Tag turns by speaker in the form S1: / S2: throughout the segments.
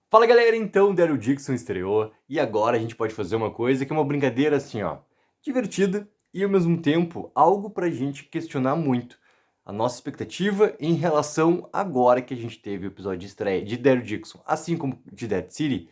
S1: Fala galera, então Daryl Dixon estreou e agora a gente pode fazer uma coisa que é uma brincadeira assim, ó, divertida e ao mesmo tempo algo pra gente questionar muito a nossa expectativa em relação agora que a gente teve o episódio de estreia de Daryl Dixon, assim como de Dead City,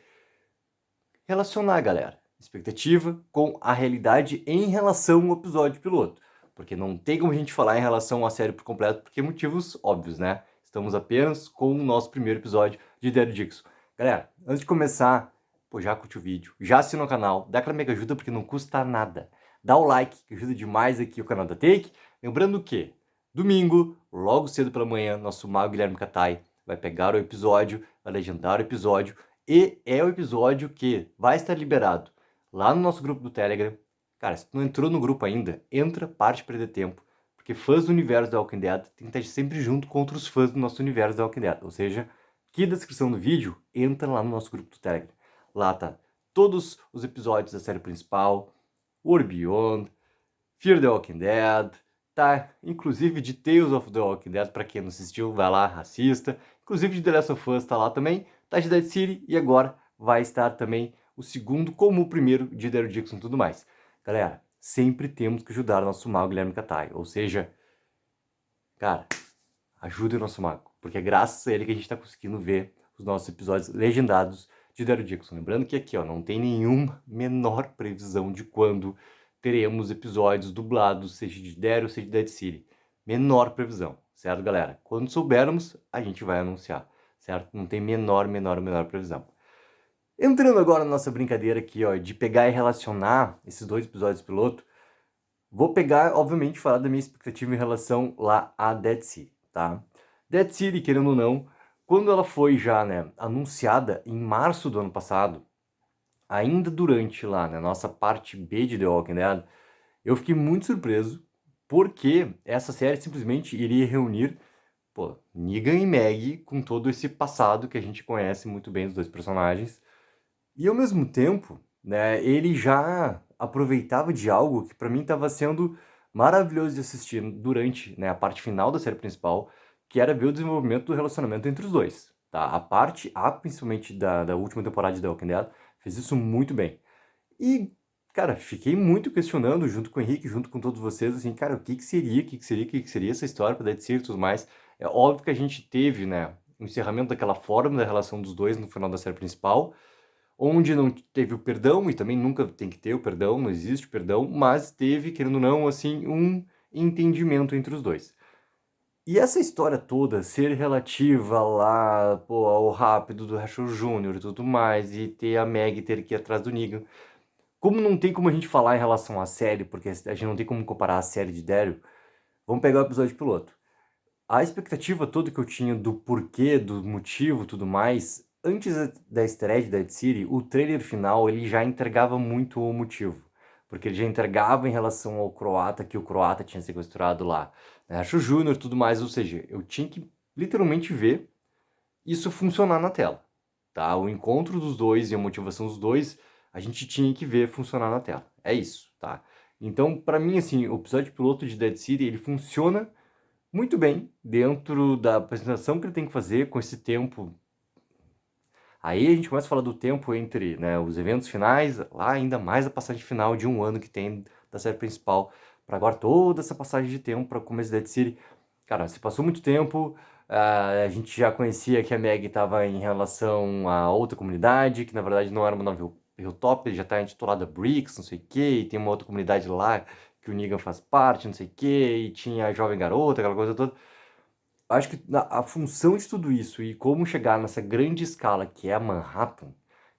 S1: relacionar, galera, expectativa com a realidade em relação ao episódio piloto, porque não tem como a gente falar em relação à série por completo, porque motivos óbvios, né? Estamos apenas com o nosso primeiro episódio de Daryl Dixon. Galera, antes de começar, pô, já curte o vídeo, já assina o canal, dá aquela mega ajuda porque não custa nada. Dá o like, que ajuda demais aqui o canal da Take. Lembrando que, domingo, logo cedo pela manhã, nosso mago Guilherme Catai vai pegar o episódio, vai legendar o episódio, e é o episódio que vai estar liberado lá no nosso grupo do Telegram. Cara, se tu não entrou no grupo ainda, entra, parte de perder tempo, porque fãs do universo da Walking Dead tem que estar sempre junto contra os fãs do nosso universo da Walking Dead, ou seja, aqui na descrição do vídeo, entra lá no nosso grupo do Telegram. Lá tá todos os episódios da série principal, World Beyond, Fear the Walking Dead, tá? Inclusive de Tales of the Walking Dead, pra quem não assistiu, vai lá, assista. Inclusive de The Last of Us tá lá também, tá de Dead City e agora vai estar também o segundo como o primeiro de Daryl Dixon e tudo mais. Galera, sempre temos que ajudar o nosso mago Guilherme Catai, ou seja, cara, ajude o nosso mago, porque é graças a ele que a gente tá conseguindo ver os nossos episódios legendados de Daryl Dixon. Lembrando que aqui, ó, não tem nenhuma menor previsão de quando teremos episódios dublados, seja de Daryl, seja de Dead City. Menor previsão, certo, galera? Quando soubermos, a gente vai anunciar, certo? Não tem menor previsão. Entrando agora na nossa brincadeira aqui, ó, de pegar e relacionar esses dois episódios piloto, vou pegar, obviamente, falar da minha expectativa em relação lá a Dead City, tá? Dead City, querendo ou não, quando ela foi já, né, anunciada em março do ano passado, ainda durante lá, né, nossa parte B de The Walking Dead, eu fiquei muito surpreso porque essa série simplesmente iria reunir, pô, Negan e Maggie com todo esse passado que a gente conhece muito bem dos dois personagens. E ao mesmo tempo, né, ele já aproveitava de algo que pra mim estava sendo maravilhoso de assistir durante, né, a parte final da série principal, que era ver o desenvolvimento do relacionamento entre os dois, tá? A parte A, principalmente da última temporada de The Walking Dead, fez isso muito bem. E, cara, fiquei muito questionando, junto com o Henrique, junto com todos vocês, assim, cara, o que que seria essa história para Dead City e tudo mais. É óbvio que a gente teve, né, o encerramento daquela forma da relação dos dois no final da série principal, onde não teve o perdão, e também nunca tem que ter o perdão, não existe o perdão, mas teve, querendo ou não, assim, um entendimento entre os dois. E essa história toda ser relativa lá, pô, ao rápido do Rachel Jr. e tudo mais, e ter a Maggie ter que ir atrás do Negan, como não tem como a gente falar em relação à série, porque a gente não tem como comparar a série de Daryl, vamos pegar o episódio piloto. A expectativa toda que eu tinha do porquê, do motivo, tudo mais, antes da estreia de Dead City, o trailer final ele já entregava muito o motivo, porque ele já entregava em relação ao croata que o croata tinha sequestrado lá, né? Acho Júnior, tudo mais, ou seja, eu tinha que literalmente ver isso funcionar na tela, tá? O encontro dos dois e a motivação dos dois, a gente tinha que ver funcionar na tela. É isso, tá? Então, pra mim, assim, o episódio piloto de Dead City ele funciona muito bem dentro da apresentação que ele tem que fazer com esse tempo. Aí a gente começa a falar do tempo entre, né, os eventos finais, lá ainda mais a passagem final de um ano que tem da série principal, para agora toda essa passagem de tempo para o começo da Dead City. Cara, se passou muito tempo, a gente já conhecia que a Meg estava em relação a outra comunidade, que na verdade não era uma nova Hilltop, ele já está intitulada Bricks, não sei o que, e tem uma outra comunidade lá que o Negan faz parte, não sei o que, e tinha a jovem garota, aquela coisa toda. Acho que a função de tudo isso e como chegar nessa grande escala que é a Manhattan,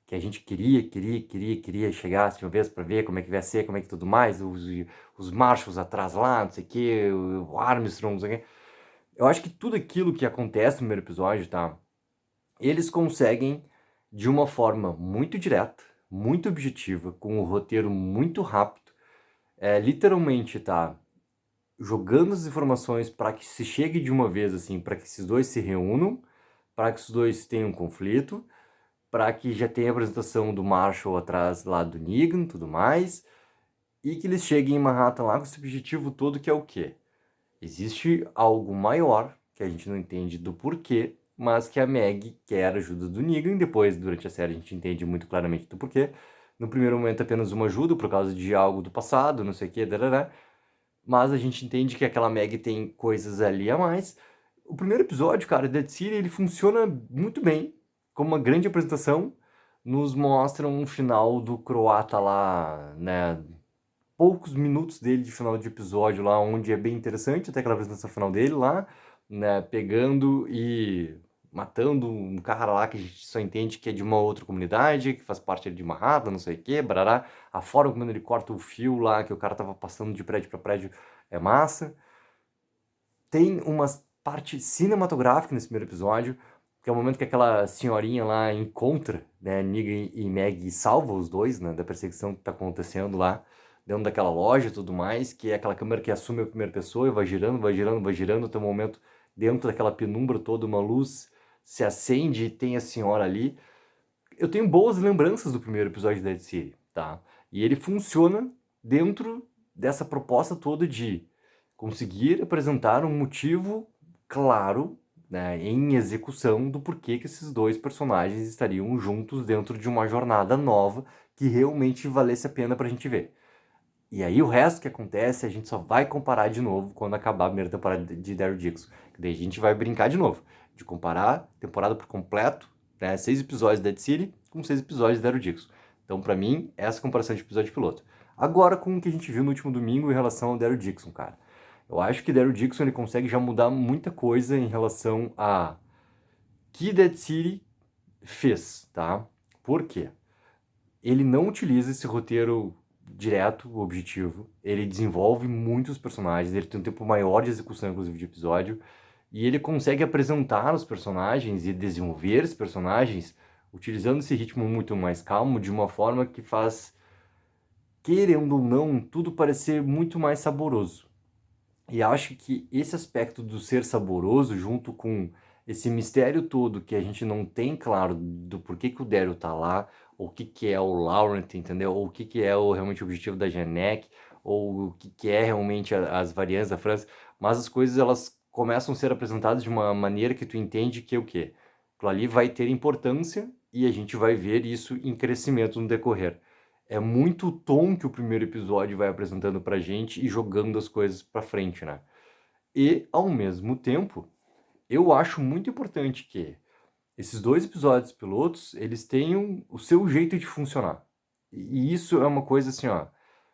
S1: que a gente queria chegar de uma vez para ver como é que vai ser, como é que tudo mais, os Marshalls atrás lá, não sei o que, o Armstrong, não sei o que. Eu acho que tudo aquilo que acontece no primeiro episódio, tá? Eles conseguem, de uma forma muito direta, muito objetiva, com um roteiro muito rápido, literalmente, tá? Jogando as informações para que se chegue de uma vez, assim, para que esses dois se reúnam, para que os dois tenham um conflito, para que já tenha a apresentação do Marshall atrás lá do Negan, tudo mais, e que eles cheguem em Manhattan lá com esse objetivo todo que é o quê? Existe algo maior que a gente não entende do porquê mas que a Meg quer a ajuda do Negan. Depois, durante a série, a gente entende muito claramente do porquê. No primeiro momento, apenas uma ajuda por causa de algo do passado, não sei o que, darará. Mas a gente entende que aquela Meg tem coisas ali a mais. O primeiro episódio, cara, Dead City, ele funciona muito bem, como uma grande apresentação. Nos mostra um final do croata lá, né? Poucos minutos dele de final de episódio lá, onde é bem interessante, até aquela apresentação final dele lá, né? Pegando e matando um cara lá que a gente só entende que é de uma outra comunidade, que faz parte de uma rata, não sei o que, barará. A forma como ele corta o fio lá, que o cara tava passando de prédio para prédio, é massa. Tem uma parte cinematográfica nesse primeiro episódio, que é o momento que aquela senhorinha lá encontra, né, Negan e Meg, e salva os dois, né, da perseguição que tá acontecendo lá dentro daquela loja e tudo mais, que é aquela câmera que assume a primeira pessoa e vai girando, vai girando, vai girando, até o momento dentro daquela penumbra toda, uma luz se acende e tem a senhora ali. Eu tenho boas lembranças do primeiro episódio de Dead City, tá? E ele funciona dentro dessa proposta toda de conseguir apresentar um motivo claro, né, em execução do porquê que esses dois personagens estariam juntos dentro de uma jornada nova que realmente valesse a pena pra gente ver. E aí o resto que acontece a gente só vai comparar de novo quando acabar a primeira temporada de Daryl Dixon. Daí a gente vai brincar de novo, de comparar temporada por completo, né, 6 episódios de Dead City com 6 episódios de Daryl Dixon. Então, pra mim, essa comparação de episódio piloto. Agora, com o que a gente viu no último domingo em relação ao Daryl Dixon, cara. Eu acho que Daryl Dixon ele consegue já mudar muita coisa em relação a que Dead City fez, tá? Por quê? Ele não utiliza esse roteiro direto, objetivo. Ele desenvolve muitos personagens, ele tem um tempo maior de execução, inclusive, de episódio. E ele consegue apresentar os personagens e desenvolver esses personagens utilizando esse ritmo muito mais calmo, de uma forma que faz, querendo ou não, tudo parecer muito mais saboroso. E acho que esse aspecto do ser saboroso, junto com esse mistério todo que a gente não tem claro do porquê que o Daryl tá lá, ou o que que é o Laurent, entendeu? Ou o que que é realmente o objetivo da Janek, ou o que que é realmente as variantes da França, mas as coisas elas começam a ser apresentadas de uma maneira que tu entende que é o quê? Aquilo ali vai ter importância e a gente vai ver isso em crescimento no decorrer. É muito o tom que o primeiro episódio vai apresentando pra gente e jogando as coisas pra frente, né? E, ao mesmo tempo, eu acho muito importante que esses dois episódios pilotos, eles tenham o seu jeito de funcionar. E isso é uma coisa, assim, ó,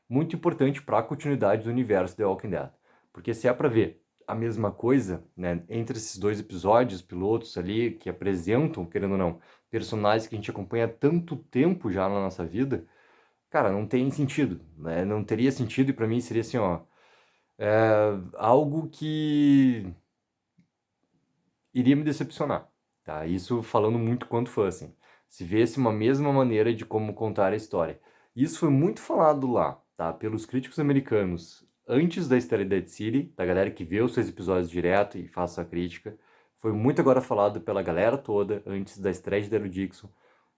S1: muito importante para a continuidade do universo The Walking Dead. Porque se é pra ver a mesma coisa, né, entre esses dois episódios pilotos ali, que apresentam, querendo ou não, personagens que a gente acompanha há tanto tempo já na nossa vida, cara, não tem sentido, né? Não teria sentido e pra mim seria assim, ó, algo que iria me decepcionar, tá? Isso falando muito quanto fã, assim. Se vesse uma mesma maneira de como contar a história. Isso foi muito falado lá, tá? Pelos críticos americanos antes da estreia de Dead City, da galera que vê os seus episódios direto e faz sua crítica. Foi muito agora falado pela galera toda antes da estreia de Daryl Dixon.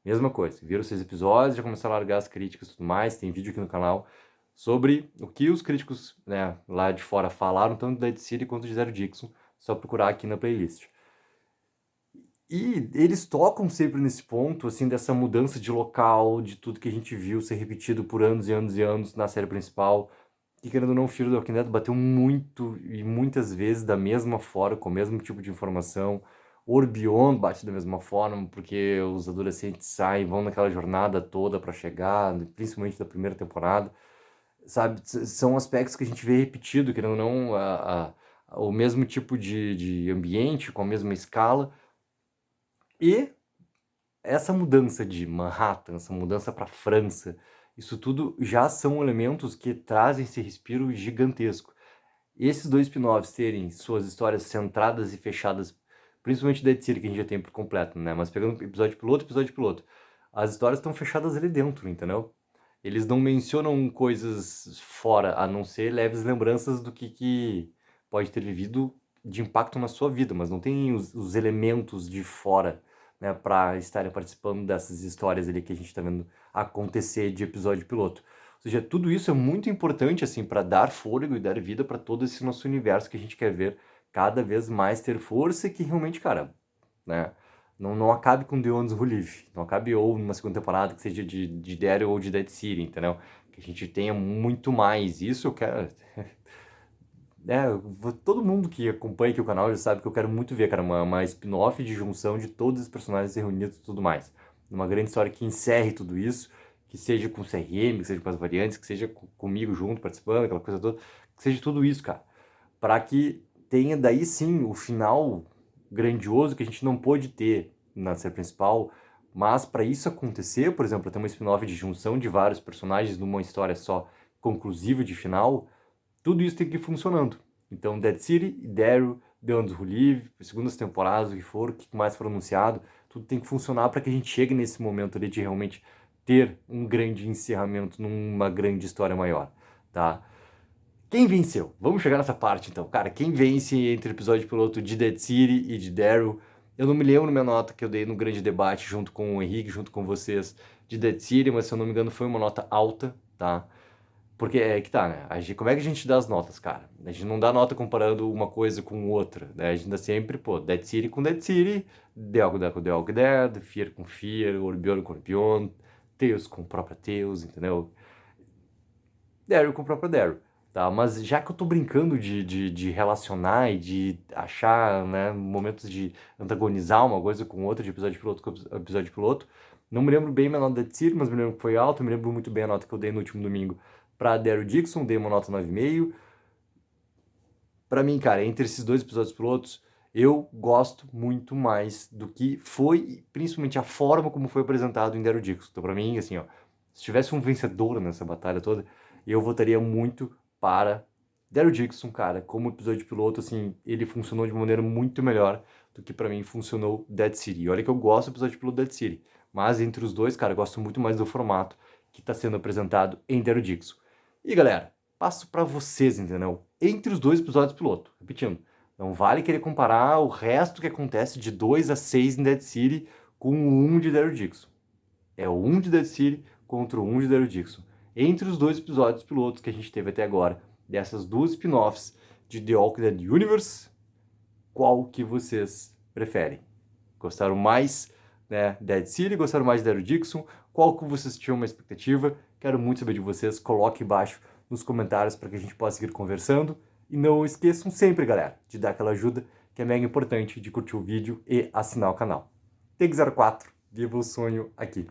S1: Mesma coisa, viram os 6 episódios, já começaram a largar as críticas e tudo mais, tem vídeo aqui no canal sobre o que os críticos, né, lá de fora falaram, tanto da Dead City quanto de Daryl Dixon, só procurar aqui na playlist. E eles tocam sempre nesse ponto, assim, dessa mudança de local, de tudo que a gente viu ser repetido por anos e anos e anos na série principal. E querendo ou não, o Fear the Walking Dead bateu muito e muitas vezes da mesma forma, com o mesmo tipo de informação. Orbion bate da mesma forma, porque os adolescentes saem, vão naquela jornada toda para chegar, principalmente da primeira temporada. Sabe, são aspectos que a gente vê repetido, querendo ou não, o mesmo tipo de ambiente, com a mesma escala. E essa mudança de Manhattan, essa mudança para França, isso tudo já são elementos que trazem esse respiro gigantesco. Esses dois spin-offs terem suas histórias centradas e fechadas, principalmente Dead City, que a gente já tem por completo, né? Mas pegando episódio piloto, as histórias estão fechadas ali dentro, entendeu? Eles não mencionam coisas fora, a não ser leves lembranças do que pode ter vivido de impacto na sua vida, mas não tem os elementos de fora, né, para estarem participando dessas histórias ali que a gente está vendo acontecer de episódio piloto. Ou seja, tudo isso é muito importante assim para dar fôlego e dar vida para todo esse nosso universo que a gente quer ver cada vez mais ter força e que realmente, cara, né? Não acabe com The Ones Who Live, não acabe ou numa segunda temporada que seja de Daryl ou de Dead City, entendeu? Que a gente tenha muito mais isso, eu quero... todo mundo que acompanha aqui o canal já sabe que eu quero muito ver, cara, uma spin-off de junção de todos os personagens reunidos e tudo mais. Uma grande história que encerre tudo isso, que seja com o CRM, que seja com as variantes, que seja comigo junto, participando, aquela coisa toda, que seja tudo isso, cara. Para que tenha daí sim o final grandioso que a gente não pôde ter na série principal, mas para isso acontecer, por exemplo, ter uma spin-off de junção de vários personagens numa história só conclusiva de final, tudo isso tem que ir funcionando. Então, Dead City, Daryl, The Ones Who Live, segundas temporadas, o que for, o que mais for anunciado, tudo tem que funcionar para que a gente chegue nesse momento ali de realmente ter um grande encerramento numa grande história maior, tá? Quem venceu? Vamos chegar nessa parte então. Cara, quem vence entre o episódio piloto de Dead City e de Daryl? Eu não me lembro minha nota que eu dei no grande debate junto com o Henrique, junto com vocês, de Dead City, mas se eu não me engano foi uma nota alta, tá? Porque é que tá, né? Como é que a gente dá as notas, cara? A gente não dá nota comparando uma coisa com outra, né? A gente dá sempre, pô, Dead City com Dead City, The Walking Dead com The Walking Dead, Fear com Fear, Orbion com Orbion, Tales com o próprio Tales, entendeu? Daryl com o próprio Daryl, tá? Mas já que eu tô brincando de relacionar e de achar, né, momentos de antagonizar uma coisa com outra, de episódio piloto com episódio piloto, não me lembro bem minha nota da Dead City, mas me lembro que foi alta, me lembro muito bem a nota que eu dei no último domingo pra Daryl Dixon, dei uma nota 9,5. Pra mim, cara, entre esses dois episódios pilotos, eu gosto muito mais do que foi, principalmente a forma como foi apresentado em Daryl Dixon. Então, pra mim, assim, ó, se tivesse um vencedor nessa batalha toda, eu votaria muito para Daryl Dixon, cara. Como episódio piloto, assim, ele funcionou de uma maneira muito melhor do que pra mim funcionou Dead City. E olha que eu gosto do episódio piloto Dead City, mas entre os dois, cara, eu gosto muito mais do formato que tá sendo apresentado em Daryl Dixon. E galera, passo pra vocês, entendeu? Entre os dois episódios piloto, repetindo, não vale querer comparar o resto que acontece de 2 a 6 em Dead City com o 1 de Daryl Dixon. É o 1 de Dead City contra o 1 de Daryl Dixon. Entre os dois episódios pilotos que a gente teve até agora, dessas duas spin-offs de The Walking Dead Universe, qual que vocês preferem? Gostaram mais, né, Dead City? Gostaram mais de Daryl Dixon? Qual que vocês tinham uma expectativa? Quero muito saber de vocês. Coloque embaixo nos comentários para que a gente possa seguir conversando. E não esqueçam sempre, galera, de dar aquela ajuda que é mega importante, de curtir o vídeo e assinar o canal. Take04, viva o sonho aqui.